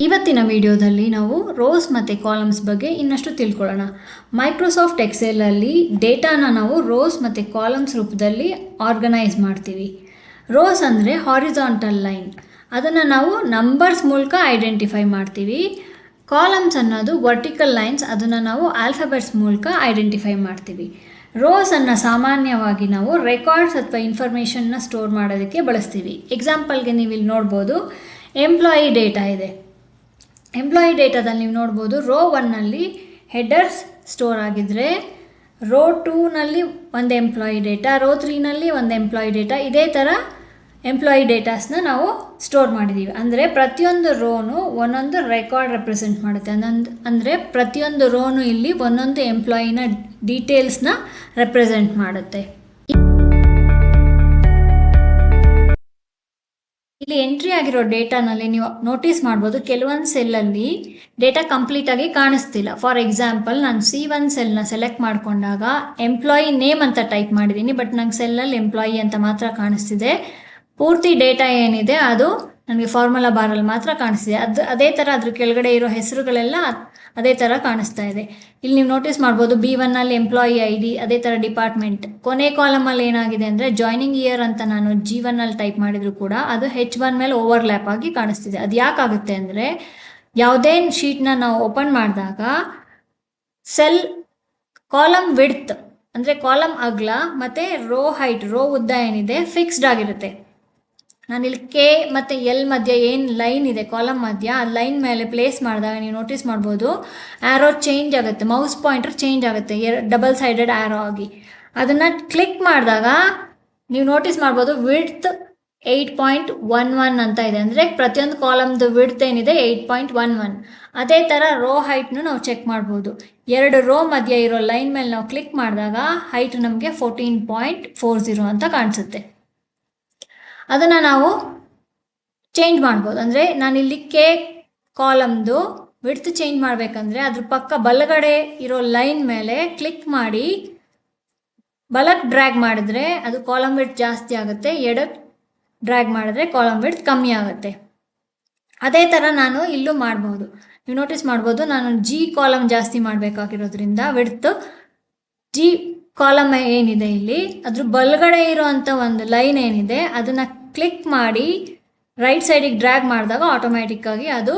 ಇವತ್ತಿನ ವಿಡಿಯೋದಲ್ಲಿ ನಾವು ರೋಸ್ ಮತ್ತು ಕಾಲಮ್ಸ್ ಬಗ್ಗೆ ಇನ್ನಷ್ಟು ತಿಳ್ಕೊಳ್ಳೋಣ. ಮೈಕ್ರೋಸಾಫ್ಟ್ ಎಕ್ಸೆಲಲ್ಲಿ ಡೇಟಾನ ನಾವು ರೋಸ್ ಮತ್ತು ಕಾಲಮ್ಸ್ ರೂಪದಲ್ಲಿ ಆರ್ಗನೈಸ್ ಮಾಡ್ತೀವಿ. ರೋಸ್ ಅಂದರೆ ಹಾರಿಜಾಂಟಲ್ ಲೈನ್, ಅದನ್ನು ನಾವು ನಂಬರ್ಸ್ ಮೂಲಕ ಐಡೆಂಟಿಫೈ ಮಾಡ್ತೀವಿ. ಕಾಲಮ್ಸ್ ಅನ್ನೋದು ವರ್ಟಿಕಲ್ ಲೈನ್ಸ್, ಅದನ್ನು ನಾವು ಆಲ್ಫಾಬೆಟ್ಸ್ ಮೂಲಕ ಐಡೆಂಟಿಫೈ ಮಾಡ್ತೀವಿ. ರೋಸನ್ನು ಸಾಮಾನ್ಯವಾಗಿ ನಾವು ರೆಕಾರ್ಡ್ಸ್ ಅಥವಾ ಇನ್ಫಾರ್ಮೇಷನ್ನ ಸ್ಟೋರ್ ಮಾಡೋದಕ್ಕೆ ಬಳಸ್ತೀವಿ. ಎಕ್ಸಾಂಪಲ್ಗೆ ನೀವು ಇಲ್ಲಿ ನೋಡ್ಬೋದು, ಎಂಪ್ಲಾಯಿ ಡೇಟಾ ಇದೆ. ಎಂಪ್ಲಾಯಿ ಡೇಟಾದಲ್ಲಿ ನೀವು ನೋಡ್ಬೋದು, ರೋ 1ನಲ್ಲಿ ಹೆಡರ್ಸ್ ಸ್ಟೋರ್ ಆಗಿದ್ದರೆ, ರೋ 2ನಲ್ಲಿ ಒಂದು ಎಂಪ್ಲಾಯಿ ಡೇಟಾ, ರೋ 3ನಲ್ಲಿ ಒಂದು ಎಂಪ್ಲಾಯಿ ಡೇಟಾ, ಇದೇ ಥರ ಎಂಪ್ಲಾಯಿ ಡೇಟಾಸ್ನ ನಾವು ಸ್ಟೋರ್ ಮಾಡಿದ್ದೀವಿ. ಅಂದರೆ ಪ್ರತಿಯೊಂದು ರೋನು ಒಂದೊಂದು ರೆಕಾರ್ಡ್ ರೆಪ್ರೆಸೆಂಟ್ ಮಾಡುತ್ತೆ. ಅಂದರೆ ಪ್ರತಿಯೊಂದು ರೋನು ಇಲ್ಲಿ ಒಂದೊಂದು ಎಂಪ್ಲಾಯಿನ ಡೀಟೇಲ್ಸ್ನ ರೆಪ್ರೆಸೆಂಟ್ ಮಾಡುತ್ತೆ. ಇಲ್ಲಿ ಎಂಟ್ರಿ ಆಗಿರೋ ಡೇಟಾನಲ್ಲಿ ನೀವು ನೋಟಿಸ್ ಮಾಡ್ಬೋದು, ಕೆಲವೊಂದು ಸೆಲ್ಲಲ್ಲಿ ಡೇಟಾ ಕಂಪ್ಲೀಟಾಗಿ ಕಾಣಿಸ್ತಿಲ್ಲ. ಫಾರ್ ಎಕ್ಸಾಂಪಲ್, ನಾನು C1 ಸೆಲ್ನ ಸೆಲೆಕ್ಟ್ ಮಾಡಿಕೊಂಡಾಗ ಎಂಪ್ಲಾಯಿ ನೇಮ್ ಅಂತ ಟೈಪ್ ಮಾಡಿದ್ದೀನಿ, ಬಟ್ ನಂಗೆ ಸೆಲ್ಲಲ್ಲಿ ಎಂಪ್ಲಾಯಿ ಅಂತ ಮಾತ್ರ ಕಾಣಿಸ್ತಿದೆ. ಪೂರ್ತಿ ಡೇಟಾ ಏನಿದೆ ಅದು ನನಗೆ ಫಾರ್ಮುಲಾ ಬಾರಲ್ಲಿ ಮಾತ್ರ ಕಾಣಿಸ್ತಿದೆ. ಅದೇ ಥರ ಅದ್ರ ಕೆಳಗಡೆ ಇರೋ ಹೆಸರುಗಳೆಲ್ಲ ಅದೇ ಥರ ಕಾಣಿಸ್ತಾ ಇದೆ. ಇಲ್ಲಿ ನೀವು ನೋಟಿಸ್ ಮಾಡ್ಬೋದು, B1ನಲ್ಲಿ ಎಂಪ್ಲಾಯಿ ID, ಅದೇ ಥರ ಡಿಪಾರ್ಟ್ಮೆಂಟ್. ಕೊನೆ ಕಾಲಮಲ್ಲಿ ಏನಾಗಿದೆ ಅಂದರೆ ಜಾಯ್ನಿಂಗ್ ಇಯರ್ ಅಂತ ನಾನು G1ನಲ್ಲಿ ಟೈಪ್ ಮಾಡಿದ್ರು ಕೂಡ ಅದು H1 ಮೇಲೆ ಓವರ್ಲ್ಯಾಪ್ ಆಗಿ ಕಾಣಿಸ್ತಿದೆ. ಅದು ಯಾಕಾಗುತ್ತೆ ಅಂದರೆ, ಯಾವುದೇ ಶೀಟ್ನ ನಾವು ಓಪನ್ ಮಾಡಿದಾಗ ಸೆಲ್ ಕಾಲಮ್ ವಿಡ್ತ್ ಅಂದರೆ ಕಾಲಮ್ ಅಗಲ ಮತ್ತು ರೋ ಹೈಟ್, ರೋ ಉದ್ದ ಏನಿದೆ ಫಿಕ್ಸ್ಡ್ ಆಗಿರುತ್ತೆ. ನಾನಿಲ್ಲಿ K ಮತ್ತು L ಮಧ್ಯೆ ಏನು ಲೈನ್ ಇದೆ ಕಾಲಮ್ ಮಧ್ಯ, ಆ ಲೈನ್ ಮೇಲೆ ಪ್ಲೇಸ್ ಮಾಡಿದಾಗ ನೀವು ನೋಟಿಸ್ ಮಾಡ್ಬೋದು, ಆ್ಯರೋ ಚೇಂಜ್ ಆಗುತ್ತೆ, ಮೌಸ್ ಪಾಯಿಂಟರ್ ಚೇಂಜ್ ಆಗುತ್ತೆ ಡಬಲ್ ಸೈಡೆಡ್ ಆ್ಯರೋ ಆಗಿ. ಅದನ್ನು ಕ್ಲಿಕ್ ಮಾಡಿದಾಗ ನೀವು ನೋಟಿಸ್ ಮಾಡ್ಬೋದು, ವಿಡ್ತ್ 8.11 ಅಂತ ಇದೆ. ಅಂದರೆ ಪ್ರತಿಯೊಂದು ಕಾಲಮ್ದು ವಿಡ್ತ್ ಏನಿದೆ 8.11. ಅದೇ ಥರ ರೋ ಹೈಟ್ನು ನಾವು ಚೆಕ್ ಮಾಡ್ಬೋದು. 2 ರೋ ಮಧ್ಯೆ ಇರೋ ಲೈನ್ ಮೇಲೆ ನಾವು ಕ್ಲಿಕ್ ಮಾಡಿದಾಗ ಹೈಟ್ ನಮಗೆ 14.40 ಅಂತ ಕಾಣಿಸುತ್ತೆ. ಅದನ್ನು ನಾವು ಚೇಂಜ್ ಮಾಡ್ಬೋದು. ಅಂದರೆ ನಾನಿಲ್ಲಿ K ಕಾಲಮ್ದು ವಿಡ್ತ್ ಚೇಂಜ್ ಮಾಡಬೇಕಂದ್ರೆ ಅದ್ರ ಪಕ್ಕ ಬಲಗಡೆ ಇರೋ ಲೈನ್ ಮೇಲೆ ಕ್ಲಿಕ್ ಮಾಡಿ ಬಲಕ್ಕೆ ಡ್ರ್ಯಾಗ್ ಮಾಡಿದ್ರೆ ಅದು ಕಾಲಮ್ ವಿಡ್ತ್ ಜಾಸ್ತಿ ಆಗುತ್ತೆ, ಎಡಕ್ಕೆ ಡ್ರ್ಯಾಗ್ ಮಾಡಿದ್ರೆ ಕಾಲಮ್ ವಿಡ್ತ್ ಕಮ್ಮಿ ಆಗುತ್ತೆ. ಅದೇ ಥರ ನಾನು ಇಲ್ಲೂ ಮಾಡ್ಬೋದು. ನೀವು ನೋಟಿಸ್ ಮಾಡ್ಬೋದು, ನಾನು G ಕಾಲಮ್ ಜಾಸ್ತಿ ಮಾಡಬೇಕಾಗಿರೋದ್ರಿಂದ ವಿಡ್ತ್ G ಕಾಲಮ್ ಏನಿದೆ ಇಲ್ಲಿ ಅದ್ರ ಬಲಗಡೆ ಇರೋವಂಥ ಒಂದು ಲೈನ್ ಏನಿದೆ ಅದನ್ನು ಕ್ಲಿಕ್ ಮಾಡಿ ರೈಟ್ ಸೈಡಿಗೆ ಡ್ರ್ಯಾಗ್ ಮಾಡಿದಾಗ ಆಟೋಮ್ಯಾಟಿಕ್ಕಾಗಿ ಅದು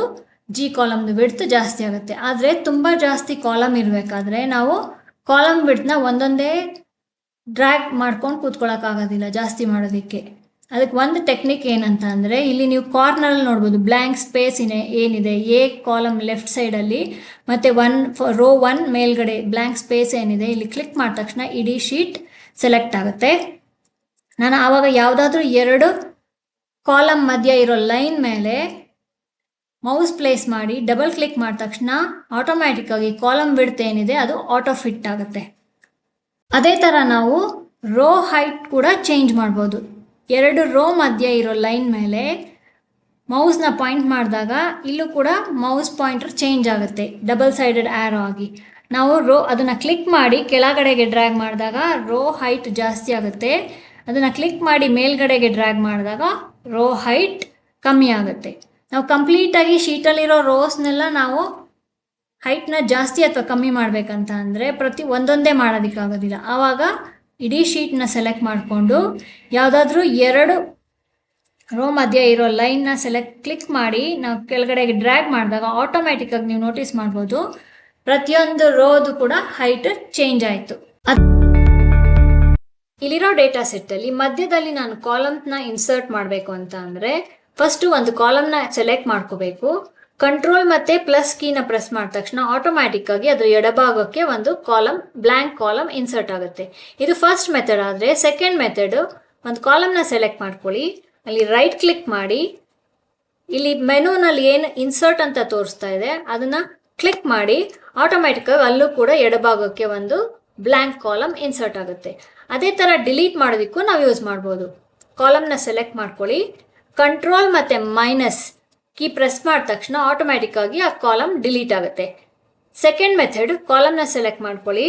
G ಕಾಲಮ್ದು ವಿಡ್ತ್ ಜಾಸ್ತಿ ಆಗುತ್ತೆ. ಆದರೆ ತುಂಬ ಜಾಸ್ತಿ ಕಾಲಮ್ ಇರಬೇಕಾದ್ರೆ ನಾವು ಕಾಲಮ್ ವಿಡ್ತ್ನ ಒಂದೊಂದೇ ಡ್ರ್ಯಾಗ್ ಮಾಡ್ಕೊಂಡು ಕೂತ್ಕೊಳ್ಳೋಕ್ಕಾಗೋದಿಲ್ಲ ಜಾಸ್ತಿ ಮಾಡೋದಕ್ಕೆ. ಅದಕ್ಕೆ ಒಂದು ಟೆಕ್ನಿಕ್ ಏನಂತ ಅಂದರೆ, ಇಲ್ಲಿ ನೀವು ಕಾರ್ನರಲ್ಲಿ ನೋಡ್ಬೋದು ಬ್ಲ್ಯಾಂಕ್ ಸ್ಪೇಸ್ ಏನಿದೆ A ಕಾಲಮ್ ಲೆಫ್ಟ್ ಸೈಡಲ್ಲಿ ಮತ್ತು ರೋ 1 ಮೇಲ್ಗಡೆ ಬ್ಲ್ಯಾಂಕ್ ಸ್ಪೇಸ್ ಏನಿದೆ ಇಲ್ಲಿ ಕ್ಲಿಕ್ ಮಾಡಿದ ತಕ್ಷಣ ಇಡೀ ಶೀಟ್ ಸೆಲೆಕ್ಟ್ ಆಗುತ್ತೆ. ನಾನು ಆವಾಗ ಯಾವುದಾದ್ರೂ 2 ಕಾಲಮ್ ಮಧ್ಯ ಇರೋ ಲೈನ್ ಮೇಲೆ ಮೌಸ್ ಪ್ಲೇಸ್ ಮಾಡಿ ಡಬಲ್ ಕ್ಲಿಕ್ ಮಾಡಿದ ತಕ್ಷಣ ಆಟೋಮ್ಯಾಟಿಕ್ಕಾಗಿ ಕಾಲಮ್ ವಿಡ್ತ್ ಏನಿದೆ ಅದು ಆಟೋ ಫಿಟ್ ಆಗುತ್ತೆ. ಅದೇ ಥರ ನಾವು ರೋ ಹೈಟ್ ಕೂಡ ಚೇಂಜ್ ಮಾಡ್ಬೋದು. 2 ರೋ ಮಧ್ಯ ಇರೋ ಲೈನ್ ಮೇಲೆ ಮೌಸ್ನ ಪಾಯಿಂಟ್ ಮಾಡಿದಾಗ ಇಲ್ಲೂ ಕೂಡ ಮೌಸ್ ಪಾಯಿಂಟರ್ ಚೇಂಜ್ ಆಗುತ್ತೆ ಡಬಲ್ ಸೈಡೆಡ್ ಆ್ಯರೋ ಆಗಿ. ನಾವು ಅದನ್ನು ಕ್ಲಿಕ್ ಮಾಡಿ ಕೆಳಗಡೆಗೆ ಡ್ರ್ಯಾಗ್ ಮಾಡಿದಾಗ ರೋ ಹೈಟ್ ಜಾಸ್ತಿ ಆಗುತ್ತೆ. ಅದನ್ನು ಕ್ಲಿಕ್ ಮಾಡಿ ಮೇಲ್ಗಡೆಗೆ ಡ್ರ್ಯಾಗ್ ಮಾಡಿದಾಗ ರೋ ಹೈಟ್ ಕಮ್ಮಿ ಆಗುತ್ತೆ. ನಾವು ಕಂಪ್ಲೀಟಾಗಿ ಶೀಟಲ್ಲಿರೋ ರೋಸ್ನೆಲ್ಲ ನಾವು ಹೈಟ್ನ ಜಾಸ್ತಿ ಅಥವಾ ಕಮ್ಮಿ ಮಾಡಬೇಕಂತ ಅಂದರೆ ಒಂದೊಂದೇ ಮಾಡೋದಕ್ಕಾಗೋದಿಲ್ಲ. ಆವಾಗ ಇಡೀ ಶೀಟ್ನ ಸೆಲೆಕ್ಟ್ ಮಾಡಿಕೊಂಡು ಯಾವುದಾದ್ರೂ 2 ರೋ ಮಧ್ಯ ಇರೋ ಲೈನ್ನ ಕ್ಲಿಕ್ ಮಾಡಿ ನಾವು ಕೆಳಗಡೆಗೆ ಡ್ರ್ಯಾಗ್ ಮಾಡಿದಾಗ ಆಟೋಮ್ಯಾಟಿಕ್ಕಾಗಿ ನೀವು ನೋಟಿಸ್ ಮಾಡ್ಬೋದು ಪ್ರತಿಯೊಂದು ರೋದು ಕೂಡ ಹೈಟ್ ಚೇಂಜ್ ಆಯಿತು. ಇಲ್ಲಿರೋ ಡೇಟಾ ಸೆಟ್ಟಲ್ಲಿ ಮಧ್ಯದಲ್ಲಿ ನಾನು ಕಾಲಮ್ನ ಇನ್ಸರ್ಟ್ ಮಾಡಬೇಕು ಅಂತ ಅಂದರೆ ಫಸ್ಟು ಒಂದು ಕಾಲಮ್ನ ಸೆಲೆಕ್ಟ್ ಮಾಡ್ಕೋಬೇಕು. ಕಂಟ್ರೋಲ್ ಮತ್ತು ಪ್ಲಸ್ ಕೀನ ಪ್ರೆಸ್ ಮಾಡಿದ ತಕ್ಷಣ ಆಟೋಮ್ಯಾಟಿಕ್ಕಾಗಿ ಅದರ ಎಡಭಾಗಕ್ಕೆ ಒಂದು ಬ್ಲ್ಯಾಂಕ್ ಕಾಲಮ್ ಇನ್ಸರ್ಟ್ ಆಗುತ್ತೆ. ಇದು ಫಸ್ಟ್ ಮೆಥಡ್. ಆದರೆ ಸೆಕೆಂಡ್ ಮೆಥಡು, ಒಂದು ಕಾಲಮ್ನ ಸೆಲೆಕ್ಟ್ ಮಾಡ್ಕೊಳ್ಳಿ, ಅಲ್ಲಿ ರೈಟ್ ಕ್ಲಿಕ್ ಮಾಡಿ ಇಲ್ಲಿ ಮೆನುನಲ್ಲಿ ಏನು ಇನ್ಸರ್ಟ್ ಅಂತ ತೋರಿಸ್ತಾ ಇದೆ ಅದನ್ನು ಕ್ಲಿಕ್ ಮಾಡಿ ಆಟೋಮ್ಯಾಟಿಕ್ಕಾಗಿ ಅಲ್ಲೂ ಕೂಡ ಎಡಭಾಗಕ್ಕೆ ಒಂದು ಬ್ಲ್ಯಾಂಕ್ ಕಾಲಮ್ ಇನ್ಸರ್ಟ್ ಆಗುತ್ತೆ. ಅದೇ ಥರ ಡಿಲೀಟ್ ಮಾಡೋದಕ್ಕೂ ನಾವು ಯೂಸ್ ಮಾಡ್ಬೋದು. ಕಾಲಮ್ನ ಸೆಲೆಕ್ಟ್ ಮಾಡ್ಕೊಳ್ಳಿ, ಕಂಟ್ರೋಲ್ ಮತ್ತು ಮೈನಸ್ ಕೀ ಪ್ರೆಸ್ ಮಾಡಿದ ತಕ್ಷಣ ಆಟೋಮ್ಯಾಟಿಕ್ಕಾಗಿ ಆ ಕಾಲಮ್ ಡಿಲೀಟ್ ಆಗುತ್ತೆ. ಸೆಕೆಂಡ್ ಮೆಥಡ್, ಕಾಲಮ್ನ ಸೆಲೆಕ್ಟ್ ಮಾಡ್ಕೊಳ್ಳಿ,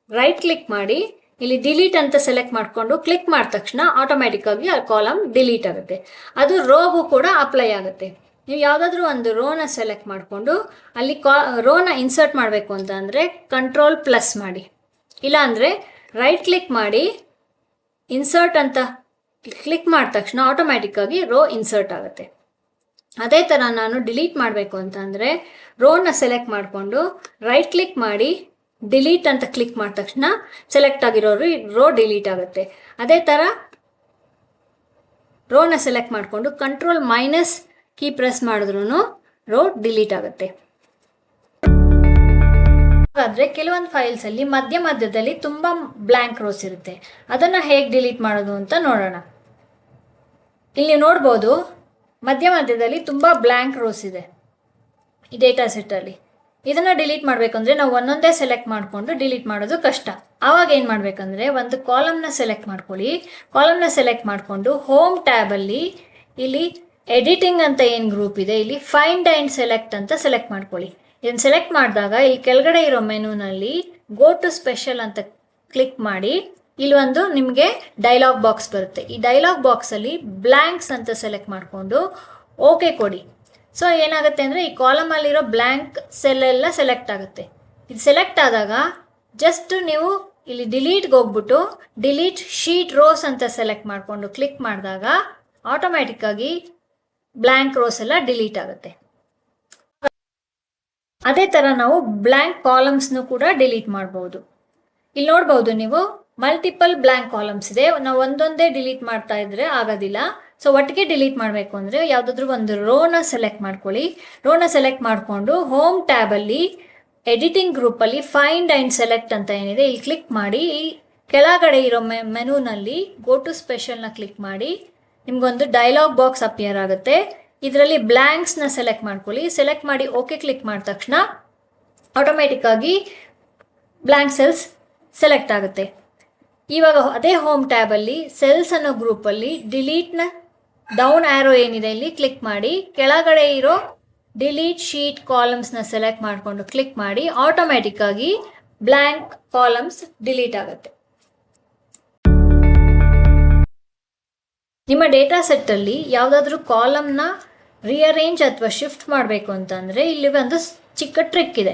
ರೈಟ್ ಕ್ಲಿಕ್ ಮಾಡಿ ಇಲ್ಲಿ ಡಿಲೀಟ್ ಅಂತ ಸೆಲೆಕ್ಟ್ ಮಾಡಿಕೊಂಡು ಕ್ಲಿಕ್ ಮಾಡಿದ ತಕ್ಷಣ ಆಟೋಮ್ಯಾಟಿಕ್ಕಾಗಿ ಆ ಕಾಲಮ್ ಡಿಲೀಟ್ ಆಗುತ್ತೆ. ಅದು ರೋಗೂ ಕೂಡ ಅಪ್ಲೈ ಆಗುತ್ತೆ. ನೀವು ಯಾವುದಾದ್ರೂ ಒಂದು ರೋನ ಸೆಲೆಕ್ಟ್ ಮಾಡಿಕೊಂಡು ಅಲ್ಲಿ ರೋನ ಇನ್ಸರ್ಟ್ ಮಾಡಬೇಕು ಅಂತ ಅಂದರೆ ಕಂಟ್ರೋಲ್+ ಮಾಡಿ, ಇಲ್ಲಾಂದರೆ ರೈಟ್ ಕ್ಲಿಕ್ ಮಾಡಿ ಇನ್ಸರ್ಟ್ ಅಂತ ಕ್ಲಿಕ್ ಮಾಡಿದ ತಕ್ಷಣ ಆಟೋಮ್ಯಾಟಿಕ್ಕಾಗಿ ರೋ ಇನ್ಸರ್ಟ್ ಆಗುತ್ತೆ. ಅದೇ ಥರ ನಾನು ಡಿಲೀಟ್ ಮಾಡಬೇಕು ಅಂತಂದರೆ ರೋನ ಸೆಲೆಕ್ಟ್ ಮಾಡಿಕೊಂಡು ರೈಟ್ ಕ್ಲಿಕ್ ಮಾಡಿ ಡಿಲೀಟ್ ಅಂತ ಕ್ಲಿಕ್ ಮಾಡಿದ ತಕ್ಷಣ ಸೆಲೆಕ್ಟ್ ಆಗಿರೋ ರೋ ಡಿಲೀಟ್ ಆಗುತ್ತೆ. ಅದೇ ಥರ ರೋನ ಸೆಲೆಕ್ಟ್ ಮಾಡಿಕೊಂಡು ಕಂಟ್ರೋಲ್- ಕೀ ಪ್ರೆಸ್ ಮಾಡಿದ್ರೂ ರೋ ಡಿಲೀಟ್ ಆಗುತ್ತೆ. ಹಾಗಾದರೆ ಕೆಲವೊಂದು ಫೈಲ್ಸಲ್ಲಿ ಮಧ್ಯದಲ್ಲಿ ತುಂಬ ಬ್ಲ್ಯಾಂಕ್ ರೋಸ್ ಇರುತ್ತೆ, ಅದನ್ನು ಹೇಗೆ ಡಿಲೀಟ್ ಮಾಡೋದು ಅಂತ ನೋಡೋಣ. ಇಲ್ಲಿ ನೋಡ್ಬೋದು ಮಧ್ಯದಲ್ಲಿ ತುಂಬ ಬ್ಲ್ಯಾಂಕ್ ರೋಸ್ ಇದೆ ಈ ಡೇಟಾ ಸೆಟ್ಟಲ್ಲಿ. ಇದನ್ನು ಡಿಲೀಟ್ ಮಾಡಬೇಕಂದ್ರೆ ನಾವು ಒಂದೊಂದೇ ಸೆಲೆಕ್ಟ್ ಮಾಡಿಕೊಂಡು ಡಿಲೀಟ್ ಮಾಡೋದು ಕಷ್ಟ. ಆವಾಗ ಏನು ಮಾಡಬೇಕಂದ್ರೆ ಒಂದು ಕಾಲಮ್ನ ಸೆಲೆಕ್ಟ್ ಮಾಡ್ಕೊಳ್ಳಿ. ಕಾಲಮ್ನ ಸೆಲೆಕ್ಟ್ ಮಾಡಿಕೊಂಡು ಹೋಮ್ ಟ್ಯಾಬಲ್ಲಿ ಇಲ್ಲಿ ಎಡಿಟಿಂಗ್ ಅಂತ ಏನು ಗ್ರೂಪ್ ಇದೆ ಇಲ್ಲಿ ಫೈಂಡ್ ಆ್ಯಂಡ್ ಸೆಲೆಕ್ಟ್ ಅಂತ ಸೆಲೆಕ್ಟ್ ಮಾಡ್ಕೊಳ್ಳಿ. ಇದನ್ನು ಸೆಲೆಕ್ಟ್ ಮಾಡಿದಾಗ ಇಲ್ಲಿ ಕೆಳಗಡೆ ಇರೋ ಮೆನುನಲ್ಲಿ ಗೋ ಟು ಸ್ಪೆಷಲ್ ಅಂತ ಕ್ಲಿಕ್ ಮಾಡಿ ಇಲ್ಲಿ ಒಂದು ನಿಮಗೆ ಡೈಲಾಗ್ ಬಾಕ್ಸ್ ಬರುತ್ತೆ. ಈ ಡೈಲಾಗ್ ಬಾಕ್ಸಲ್ಲಿ ಬ್ಲ್ಯಾಂಕ್ಸ್ ಅಂತ ಸೆಲೆಕ್ಟ್ ಮಾಡಿಕೊಂಡು ಓಕೆ ಕೊಡಿ. ಸೊ ಏನಾಗುತ್ತೆ ಅಂದರೆ ಈ ಕಾಲಮಲ್ಲಿರೋ ಬ್ಲ್ಯಾಂಕ್ ಸೆಲ್ಲೆಲ್ಲ ಸೆಲೆಕ್ಟ್ ಆಗುತ್ತೆ. ಇದು ಸೆಲೆಕ್ಟ್ ಆದಾಗ ಜಸ್ಟ್ ನೀವು ಇಲ್ಲಿ ಡಿಲೀಟ್ಗೆ ಹೋಗ್ಬಿಟ್ಟು ಡಿಲೀಟ್ ಶೀಟ್ ರೋಸ್ ಅಂತ ಸೆಲೆಕ್ಟ್ ಮಾಡಿಕೊಂಡು ಕ್ಲಿಕ್ ಮಾಡಿದಾಗ ಆಟೋಮ್ಯಾಟಿಕ್ಕಾಗಿ ಬ್ಲ್ಯಾಂಕ್ ರೋಸ್ ಎಲ್ಲ ಡಿಲೀಟ್ ಆಗುತ್ತೆ. ಅದೇ ಥರ ನಾವು ಬ್ಲ್ಯಾಂಕ್ ಕಾಲಮ್ಸ್ನು ಕೂಡ ಡಿಲೀಟ್ ಮಾಡ್ಬೋದು. ಇಲ್ಲಿ ನೋಡ್ಬೋದು ನೀವು ಮಲ್ಟಿಪಲ್ ಬ್ಲ್ಯಾಂಕ್ ಕಾಲಮ್ಸ್ ಇದೆ, ನಾವು ಒಂದೊಂದೇ ಡಿಲೀಟ್ ಮಾಡ್ತಾ ಇದ್ರೆ ಆಗೋದಿಲ್ಲ. ಸೊ ಒಟ್ಟಿಗೆ ಡಿಲೀಟ್ ಮಾಡಬೇಕು ಅಂದರೆ ಯಾವುದಾದ್ರೂ ಒಂದು ರೋನ ಸೆಲೆಕ್ಟ್ ಮಾಡ್ಕೊಳ್ಳಿ. ರೋನ ಸೆಲೆಕ್ಟ್ ಮಾಡಿಕೊಂಡು ಹೋಮ್ ಟ್ಯಾಬಲ್ಲಿ ಎಡಿಟಿಂಗ್ ಗ್ರೂಪಲ್ಲಿ ಫೈಂಡ್ ಆ್ಯಂಡ್ ಸೆಲೆಕ್ಟ್ ಅಂತ ಏನಿದೆ ಇಲ್ಲಿ ಕ್ಲಿಕ್ ಮಾಡಿ ಇಲ್ಲಿ ಕೆಳಗಡೆ ಇರೋ ಮೆನುನಲ್ಲಿ ಗೋ ಟು ಸ್ಪೆಷಲ್ನ ಕ್ಲಿಕ್ ಮಾಡಿ ನಿಮಗೊಂದು ಡೈಲಾಗ್ ಬಾಕ್ಸ್ ಅಪಿಯರ್ ಆಗುತ್ತೆ. ಇದರಲ್ಲಿ ಬ್ಲ್ಯಾಂಕ್ಸ್ನ ಸೆಲೆಕ್ಟ್ ಮಾಡ್ಕೊಳ್ಳಿ. ಸೆಲೆಕ್ಟ್ ಮಾಡಿ ಓಕೆ ಕ್ಲಿಕ್ ಮಾಡಿದ ತಕ್ಷಣ ಆಟೋಮೆಟಿಕ್ಕಾಗಿ ಬ್ಲ್ಯಾಂಕ್ ಸೆಲ್ಸ್ ಸೆಲೆಕ್ಟ್ ಆಗುತ್ತೆ. ಇವಾಗ ಅದೇ ಹೋಮ್ ಟ್ಯಾಬಲ್ಲಿ ಸೆಲ್ಸ್ ಅನ್ನೋ ಗ್ರೂಪಲ್ಲಿ ಡಿಲೀಟ್ನ ಡೌನ್ ಆ್ಯರೋ ಏನಿದೆ ಇಲ್ಲಿ ಕ್ಲಿಕ್ ಮಾಡಿ ಕೆಳಗಡೆ ಇರೋ ಡಿಲೀಟ್ ಶೀಟ್ ಕಾಲಮ್ಸ್ನ ಸೆಲೆಕ್ಟ್ ಮಾಡಿಕೊಂಡು ಕ್ಲಿಕ್ ಮಾಡಿ ಆಟೋಮ್ಯಾಟಿಕ್ಕಾಗಿ ಬ್ಲ್ಯಾಂಕ್ ಕಾಲಮ್ಸ್ ಡಿಲೀಟ್ ಆಗುತ್ತೆ. ನಿಮ್ಮ ಡೇಟಾ ಸೆಟ್ಟಲ್ಲಿ ಯಾವುದಾದ್ರೂ ಕಾಲಮ್ನ ರಿಅರೇಂಜ್ ಅಥವಾ ಶಿಫ್ಟ್ ಮಾಡಬೇಕು ಅಂತಂದರೆ ಇಲ್ಲಿ ಒಂದು ಚಿಕ್ಕ ಟ್ರಿಕ್ ಇದೆ.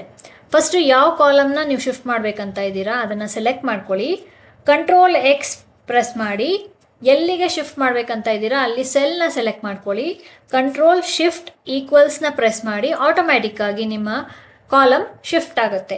ಫಸ್ಟು ಯಾವ ಕಾಲಮ್ನ ನೀವು ಶಿಫ್ಟ್ ಮಾಡಬೇಕಂತ ಇದ್ದೀರಾ ಅದನ್ನು ಸೆಲೆಕ್ಟ್ ಮಾಡ್ಕೊಳ್ಳಿ. ಕಂಟ್ರೋಲ್-X ಪ್ರೆಸ್ ಮಾಡಿ ಎಲ್ಲಿಗೆ ಶಿಫ್ಟ್ ಮಾಡಬೇಕಂತ ಇದ್ದೀರಾ ಅಲ್ಲಿ ಸೆಲ್ನ ಸೆಲೆಕ್ಟ್ ಮಾಡ್ಕೊಳ್ಳಿ. ಕಂಟ್ರೋಲ್-Shift=ನ ಪ್ರೆಸ್ ಮಾಡಿ ಆಟೋಮ್ಯಾಟಿಕ್ಕಾಗಿ ನಿಮ್ಮ ಕಾಲಮ್ ಶಿಫ್ಟ್ ಆಗುತ್ತೆ.